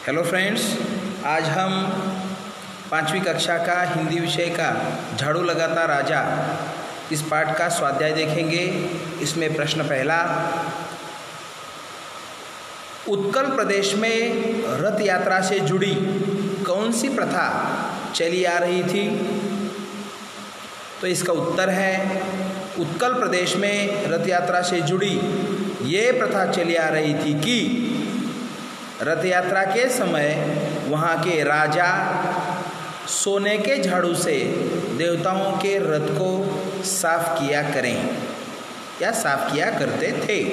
Hello friends, आज हम 5वीं कक्षा का हिंदी विषय का झाड़ू लगाता राजा इस पाठ का स्वाध्याय देखेंगे। इसमें प्रश्न पहला, उत्कल प्रदेश में रथ यात्रा से जुड़ी कौन सी प्रथा चली आ रही थी? तो इसका उत्तर है, उत्कल प्रदेश में रथ यात्रा से जुड़ी ये प्रथा चली आ रही थी कि रथ यात्रा के समय वहाँ के राजा सोने के झाड़ू से देवताओं के रथ को साफ किया करें या साफ किया करते थे।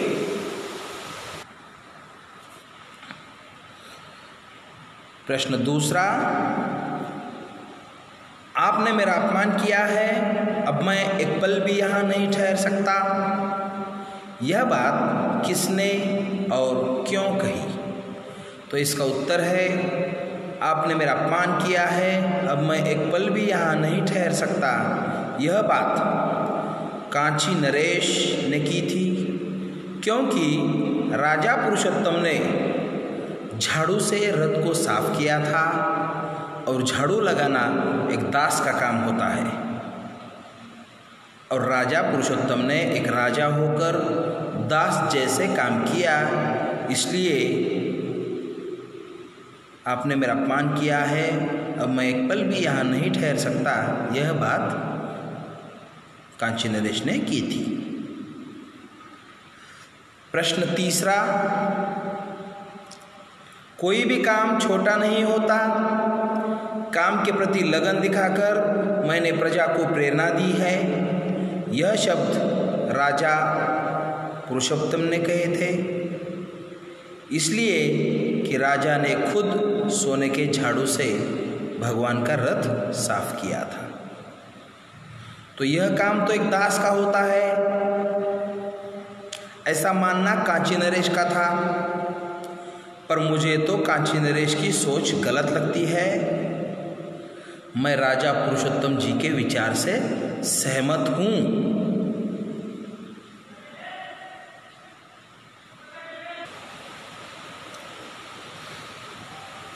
प्रश्न दूसरा, आपने मेरा अपमान किया है, अब मैं एक पल भी यहाँ नहीं ठहर सकता। यह बात किसने और क्यों कही? तो इसका उत्तर है, आपने मेरा अपमान किया है, अब मैं एक पल भी यहाँ नहीं ठहर सकता। यह बात कांची नरेश ने की थी, क्योंकि राजा पुरुषोत्तम ने झाड़ू से रथ को साफ किया था और झाड़ू लगाना एक दास का काम होता है और राजा पुरुषोत्तम ने एक राजा होकर दास जैसे काम किया, इसलिए आपने मेरा अपमान किया है, अब मैं एक पल भी यहाँ नहीं ठहर सकता। यह बात कांची नरेश ने की थी। प्रश्न तीसरा, कोई भी काम छोटा नहीं होता। काम के प्रति लगन दिखाकर मैंने प्रजा को प्रेरणा दी है। यह शब्द राजा पुरुषोत्तम ने कहे थे, इसलिए कि राजा ने खुद सोने के झाड़ू से भगवान का रथ साफ किया था। तो यह काम तो एक दास का होता है, ऐसा मानना कांची नरेश का था। पर मुझे तो कांची नरेश की सोच गलत लगती है। मैं राजा पुरुषोत्तम जी के विचार से सहमत हूँ।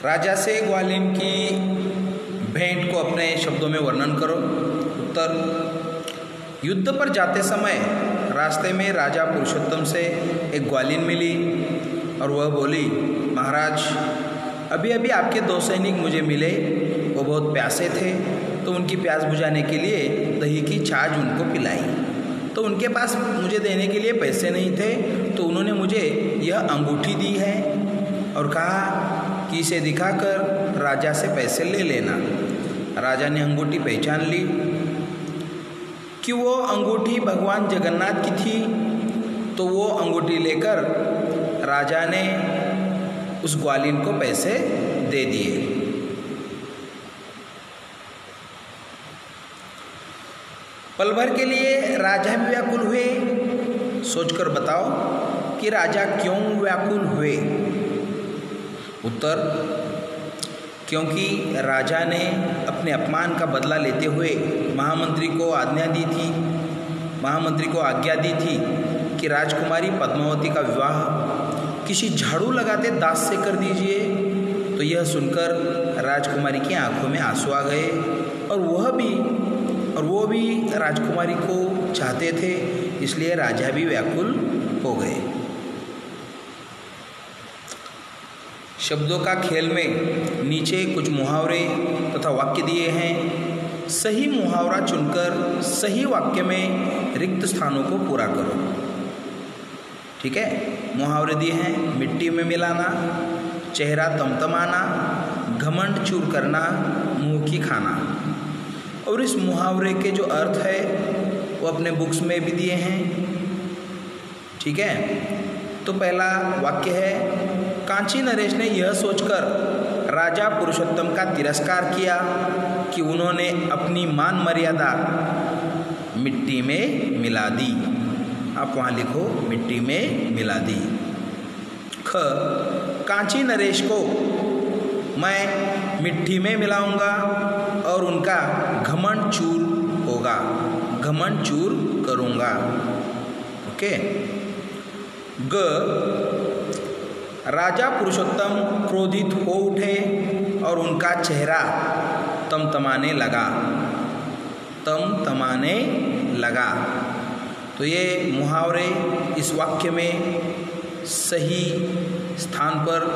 राजा से ग्वालिन की भेंट को अपने शब्दों में वर्णन करो। उत्तर, युद्ध पर जाते समय रास्ते में राजा पुरुषोत्तम से एक ग्वालिन मिली और वह बोली, महाराज, अभी अभी आपके 2 सैनिक मुझे मिले, वो बहुत प्यासे थे, तो उनकी प्यास बुझाने के लिए दही की छाछ उनको पिलाई। तो उनके पास मुझे देने के लिए पैसे नहीं थे, तो उन्होंने मुझे यह अंगूठी दी है और कहा कि इसे दिखाकर राजा से पैसे ले लेना। राजा ने अंगूठी पहचान ली कि वो अंगूठी भगवान जगन्नाथ की थी, तो वो अंगूठी लेकर राजा ने उस ग्वालिन को पैसे दे दिए। पल भर के लिए राजा भी व्याकुल हुए। सोचकर बताओ कि राजा क्यों व्याकुल हुए? उत्तर, क्योंकि राजा ने अपने अपमान का बदला लेते हुए महामंत्री को आज्ञा दी थी कि राजकुमारी पद्मावती का विवाह किसी झाड़ू लगाते दास से कर दीजिए। तो यह सुनकर राजकुमारी की आंखों में आंसू आ गए और वो भी राजकुमारी को चाहते थे, इसलिए राजा भी व्याकुल हो गए। शब्दों का खेल में नीचे कुछ मुहावरे तथा वाक्य दिए हैं। सही मुहावरा चुनकर सही वाक्य में रिक्त स्थानों को पूरा करो। ठीक है, मुहावरे दिए हैं, मिट्टी में मिलाना, चेहरा तमतमाना, घमंड चूर करना, मुंह की खाना। और इस मुहावरे के जो अर्थ है वो अपने बुक्स में भी दिए हैं। ठीक है, तो पहला वाक्य है, कांची नरेश ने यह सोचकर राजा पुरुषोत्तम का तिरस्कार किया कि उन्होंने अपनी मान मर्यादा मिट्टी में मिला दी। आप वहाँ लिखो, मिट्टी में मिला दी। ख, कांची नरेश को मैं मिट्टी में मिलाऊंगा और उनका घमंड चूर होगा, घमंड चूर करूँगा। ओके। ग, राजा पुरुषोत्तम क्रोधित हो उठे और उनका चेहरा तमतमाने लगा। तो ये मुहावरे इस वाक्य में सही स्थान पर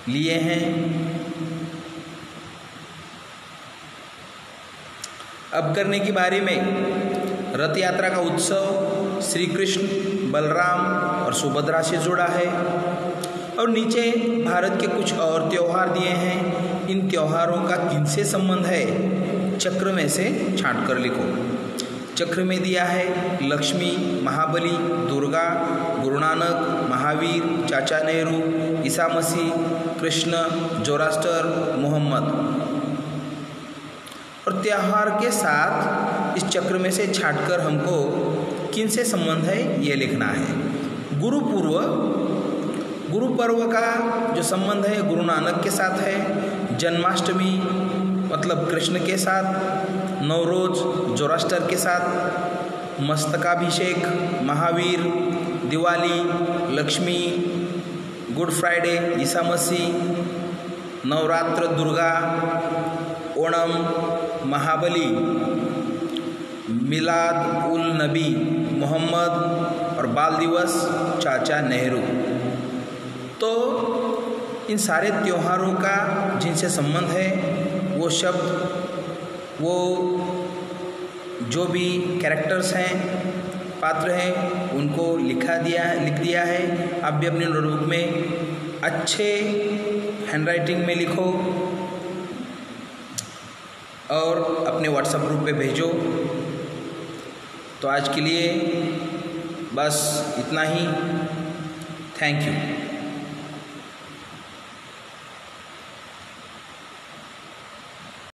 लिए हैं। अब करने की बारी में रथ यात्रा का उत्सव श्री कृष्ण, बलराम और सुभद्रा से जुड़ा है। और नीचे भारत के कुछ और त्योहार दिए हैं। इन त्योहारों का किनसे संबंध है, चक्र में से छांट कर लिखो। चक्र में दिया है लक्ष्मी, महाबली, दुर्गा, गुरु नानक, महावीर, चाचा नेहरू, ईसा मसीह, कृष्ण, जोरास्टर, मोहम्मद। और त्योहार के साथ इस चक्र में से छांटकर हमको किन से संबंध है ये लिखना है। गुरु पर्व का जो संबंध है गुरु नानक के साथ है। जन्माष्टमी मतलब कृष्ण के साथ। नवरोज जोरास्टर के साथ। मस्तकाभिषेक महावीर। दिवाली लक्ष्मी। Good Friday Isa Masih. नवरात्र दुर्गा। ओणम महाबली। मिलाद उल नबी मोहम्मद और बाल दिवस चाचा नेहरू। तो इन सारे त्योहारों का जिनसे संबंध है वो शब्द, वो जो भी कैरेक्टर्स हैं, पात्र हैं, उनको लिख दिया है। आप भी अपने नोटबुक में अच्छे हैंडराइटिंग में लिखो और अपने व्हाट्सएप ग्रुप पे भेजो। तो आज के लिए बस इतना ही। Thank you.